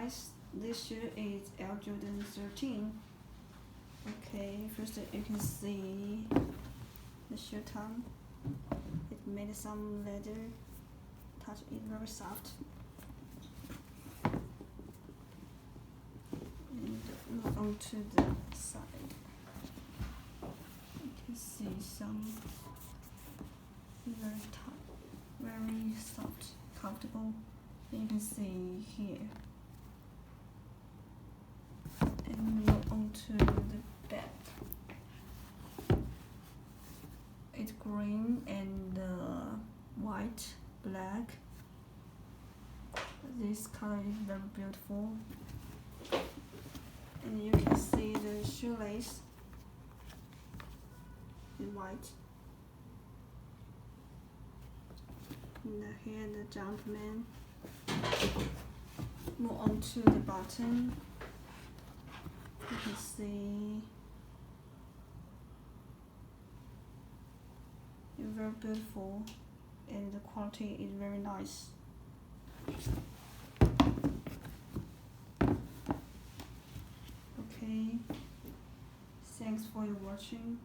size. This shoe is Air Jordan 13. Okay, first you can see the shoe tongue. It made some leather. Touch is very soft. And move on to the side. You can see some very soft, comfortable. You can see here. And move on to the back. It's green and white, black. This color is very beautiful. And you can see the shoelace in white. And here the Jumpman. Move on to the bottom. You can see it's very beautiful and the quality is very nice. Okay, thanks for your watching.